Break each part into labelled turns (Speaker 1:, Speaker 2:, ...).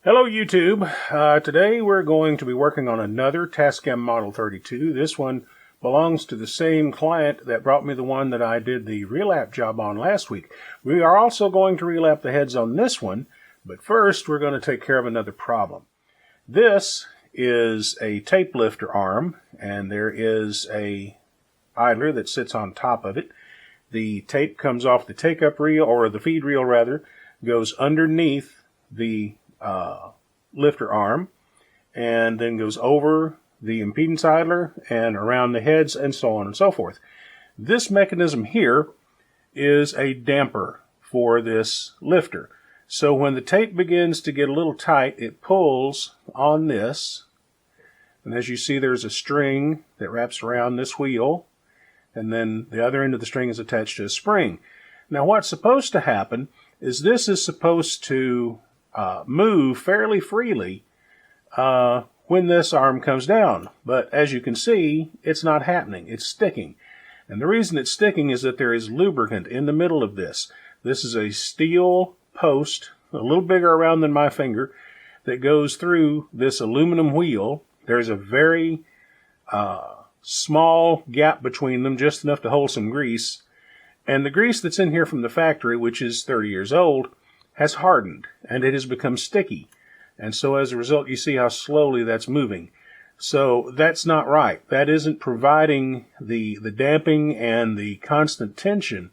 Speaker 1: Hello YouTube. Today we're going to be working on another Tascam Model 32. This one belongs to the same client that brought me the one that I did the relap job on last week. We are also going to relap the heads on this one, but first we're going to take care of another problem. This is a tape lifter arm, and there is a idler that sits on top of it. The tape comes off the take-up reel, or the feed reel rather, goes underneath the lifter arm, and then goes over the impedance idler and around the heads and so on and so forth. This mechanism here is a damper for this lifter. So when the tape begins to get a little tight, it pulls on this, and as you see there's a string that wraps around this wheel, and then the other end of the string is attached to a spring. Now what's supposed to happen is this is supposed to move fairly freely when this arm comes down. But as you can see, it's not happening. It's sticking. And the reason it's sticking is that there is lubricant in the middle of this. This is a steel post, a little bigger around than my finger, that goes through this aluminum wheel. There's a very small gap between them, just enough to hold some grease. And the grease that's in here from the factory, which is 30 years old, has hardened, and it has become sticky. And so as a result, you see how slowly that's moving. So that's not right. That isn't providing the damping and the constant tension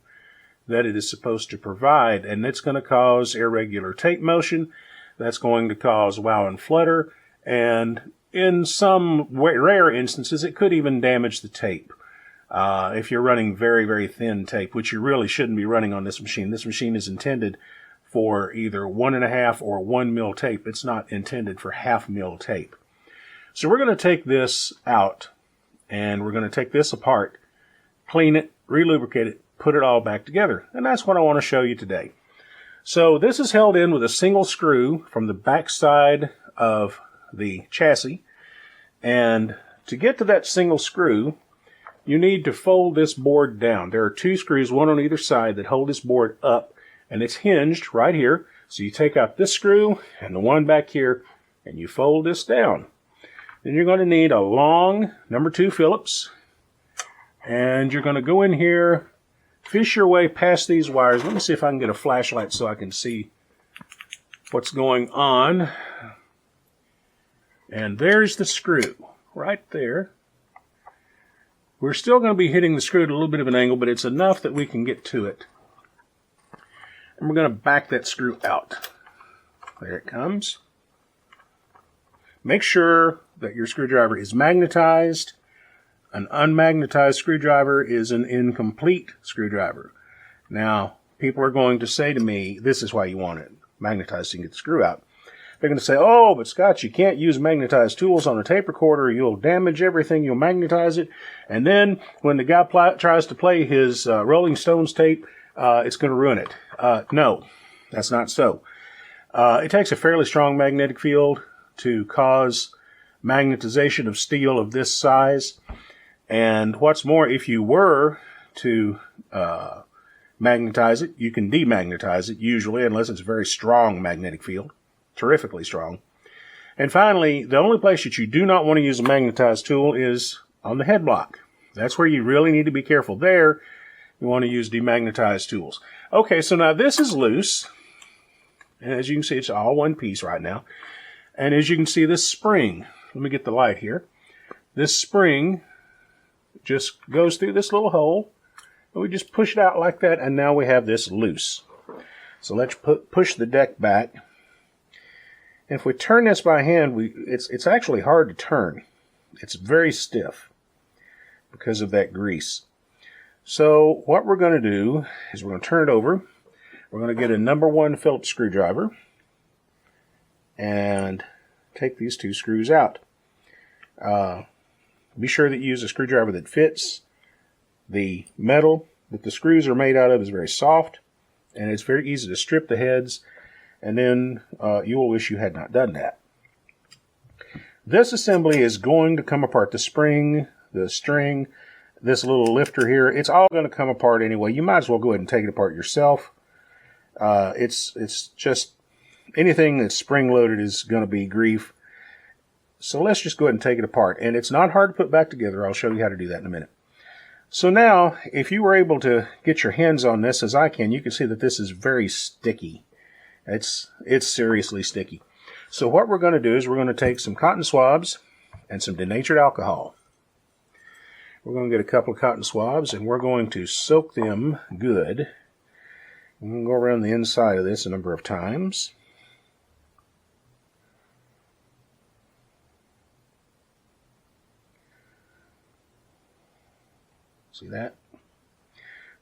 Speaker 1: that it is supposed to provide, and it's going to cause irregular tape motion. That's going to cause wow and flutter, and in some rare instances, it could even damage the tape. If you're running very, very thin tape, which you really shouldn't be running on this machine. This machine is intended for either 1.5 or 1 mil tape. It's not intended for 1/2 mil tape. So we're going to take this out, and we're going to take this apart, clean it, relubricate it, put it all back together. And that's what I want to show you today. So this is held in with a single screw from the back side of the chassis. And to get to that single screw, you need to fold this board down. There are 2 screws, one on either side, that hold this board up. And it's hinged right here. So you take out this screw and the one back here, and you fold this down. Then you're going to need a long number 2 Phillips. And you're going to go in here, fish your way past these wires. Let me see if I can get a flashlight so I can see what's going on. And there's the screw right there. We're still going to be hitting the screw at a little bit of an angle, but it's enough that we can get to it. And we're going to back that screw out. There it comes. Make sure that your screwdriver is magnetized. An unmagnetized screwdriver is an incomplete screwdriver. Now, people are going to say to me, this is why you want it magnetized so you can get the screw out. They're going to say, oh, but Scott, you can't use magnetized tools on a tape recorder. You'll damage everything. You'll magnetize it. And then when the guy tries to play his Rolling Stones tape, it's going to ruin it. No, that's not so. It takes a fairly strong magnetic field to cause magnetization of steel of this size. And what's more, if you were to magnetize it, you can demagnetize it usually, unless it's a very strong magnetic field, terrifically strong. And finally, the only place that you do not want to use a magnetized tool is on the head block. That's where you really need to be careful there. You want to use demagnetized tools. Okay, so now this is loose. And as you can see, it's all one piece right now. And as you can see, this spring, let me get the light here. This spring just goes through this little hole. And we just push it out like that, and now we have this loose. So let's push the deck back. And if we turn this by hand, it's actually hard to turn. It's very stiff because of that grease. So what we're going to do is we're going to turn it over. We're going to get a number 1 Phillips screwdriver and take these 2 screws out. Be sure that you use a screwdriver that fits. The metal that the screws are made out of is very soft, and it's very easy to strip the heads, and then you will wish you had not done that. This assembly is going to come apart. The spring, the string, this little lifter here, it's all going to come apart anyway. You might as well go ahead and take it apart yourself. It's just anything that's spring-loaded is going to be grief. So let's just go ahead and take it apart. And it's not hard to put back together. I'll show you how to do that in a minute. So now, if you were able to get your hands on this as I can, you can see that this is very sticky. It's seriously sticky. So what we're going to do is we're going to take some cotton swabs and some denatured alcohol. We're going to get a couple of cotton swabs and we're going to soak them good. I'm going to go around the inside of this a number of times. See that?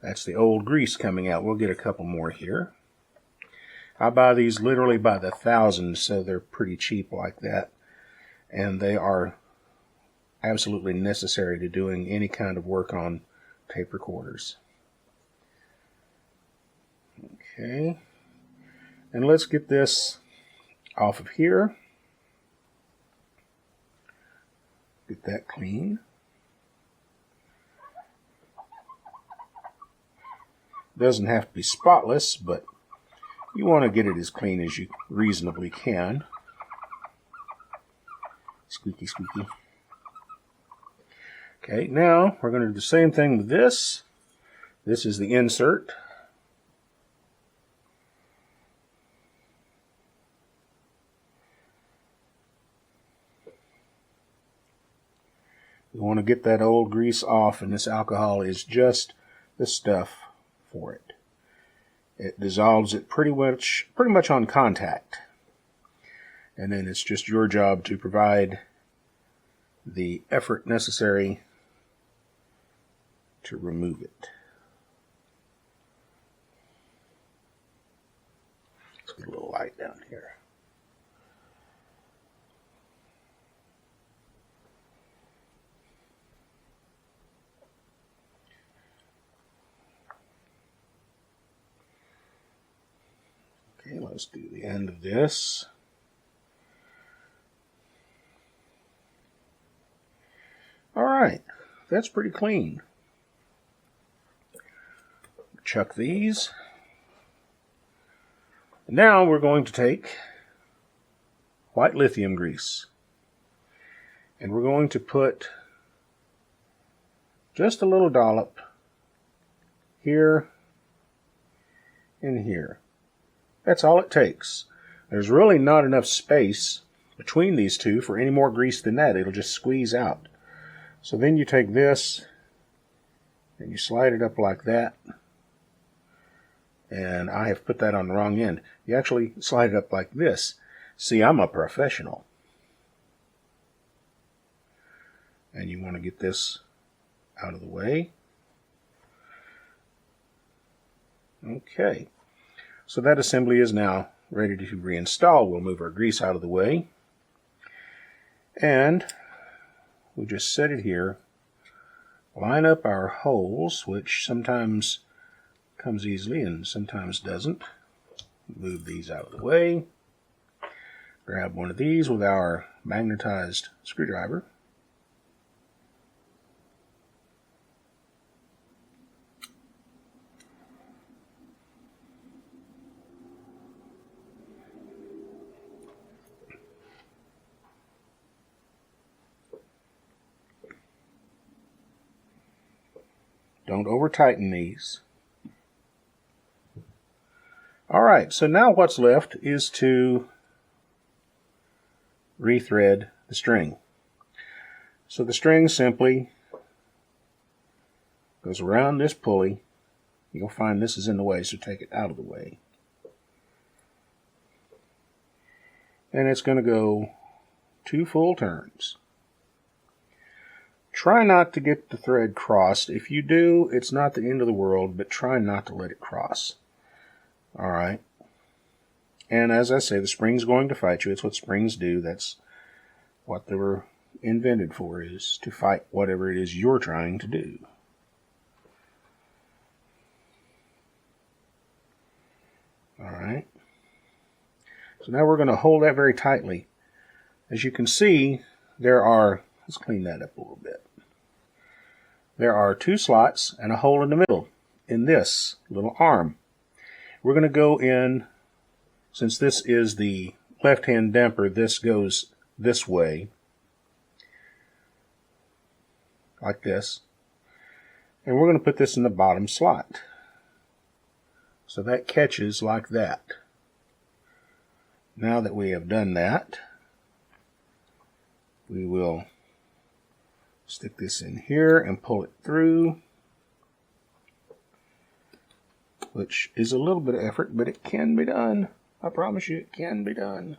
Speaker 1: That's the old grease coming out. We'll get a couple more here. I buy these literally by the thousands, so they're pretty cheap like that. And they are absolutely necessary to doing any kind of work on tape recorders. Okay. And let's get this off of here. Get that clean. Doesn't have to be spotless, but you want to get it as clean as you reasonably can. Squeaky, squeaky. Okay, now we're going to do the same thing with this. This is the insert. We want to get that old grease off, and this alcohol is just the stuff for it. It dissolves it pretty much on contact. And then it's just your job to provide the effort necessary to remove it. Let's get a little light down here. Okay, let's do the end of this. All right, that's pretty clean. Chuck these. Now we're going to take white lithium grease. And we're going to put just a little dollop here and here. That's all it takes. There's really not enough space between these two for any more grease than that. It'll just squeeze out. So then you take this and you slide it up like that. And I have put that on the wrong end. You actually slide it up like this. See, I'm a professional. And you want to get this out of the way. Okay. So that assembly is now ready to reinstall. We'll move our grease out of the way. And we'll just set it here. Line up our holes, which sometimes comes easily and sometimes doesn't. Move these out of the way. Grab one of these with our magnetized screwdriver. Don't over tighten these. Alright, so now what's left is to rethread the string. So the string simply goes around this pulley. You'll find this is in the way, so take it out of the way. And it's going to go 2 full turns. Try not to get the thread crossed. If you do, it's not the end of the world, but try not to let it cross. Alright. And as I say, the spring's going to fight you. It's what springs do. That's what they were invented for, is to fight whatever it is you're trying to do. Alright. So now we're going to hold that very tightly. As you can see, there are, let's clean that up a little bit. There are 2 slots and a hole in the middle in this little arm. We're going to go in since this is the left-hand damper, this goes this way, like this. And we're going to put this in the bottom slot. So that catches like that. Now that we have done that, we will stick this in here and pull it through, which is a little bit of effort, but it can be done. I promise you it can be done.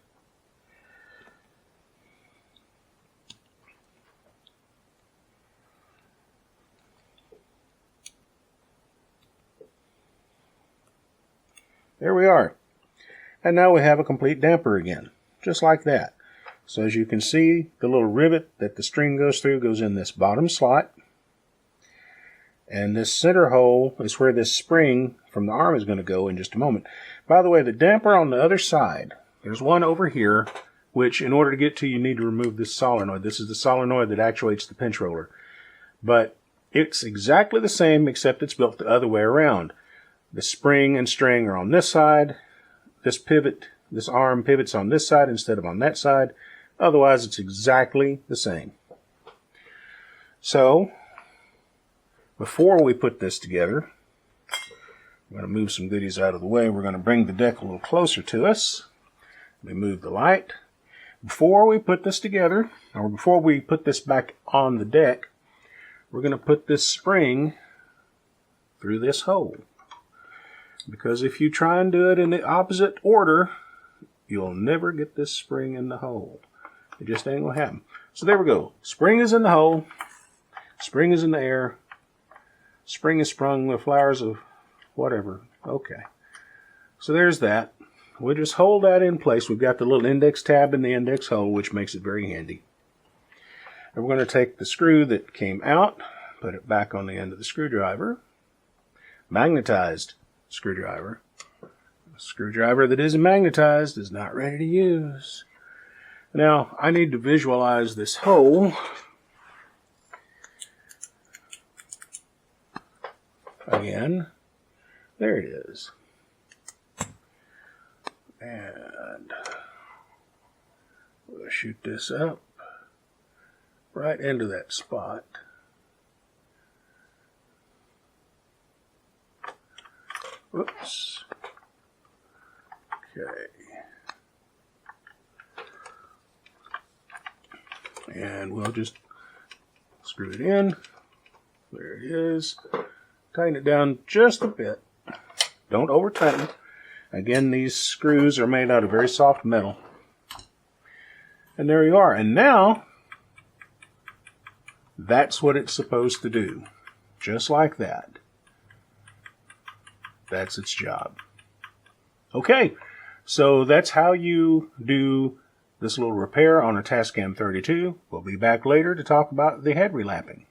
Speaker 1: There we are. And now we have a complete damper again, just like that. So as you can see, the little rivet that the string goes through goes in this bottom slot. And this center hole is where this spring from the arm is going to go in just a moment. By the way, the damper on the other side, there's one over here, which in order to get to, you need to remove this solenoid. This is the solenoid that actuates the pinch roller. But it's exactly the same, except it's built the other way around. The spring and string are on this side. This pivot, this arm pivots on this side instead of on that side. Otherwise, it's exactly the same. So, before we put this together, I'm going to move some goodies out of the way. We're going to bring the deck a little closer to us. Let me move the light. Before we put this together, or before we put this back on the deck, we're going to put this spring through this hole. Because if you try and do it in the opposite order, you'll never get this spring in the hole. It just ain't going to happen. So there we go. Spring is in the hole. Spring is in the air. Spring is sprung with flowers of whatever. Okay. So there's that. We'll just hold that in place. We've got the little index tab in the index hole, which makes it very handy. And we're going to take the screw that came out, put it back on the end of the screwdriver. Magnetized screwdriver. A screwdriver that isn't magnetized is not ready to use. Now, I need to visualize this hole. Again, there it is. And we'll shoot this up right into that spot. Whoops. Okay. And we'll just screw it in. There it is. Tighten it down just a bit. Don't over tighten. Again, these screws are made out of very soft metal. And there you are. And now, that's what it's supposed to do. Just like that. That's its job. Okay, so that's how you do this little repair on a Tascam 32. We'll be back later to talk about the head relapping.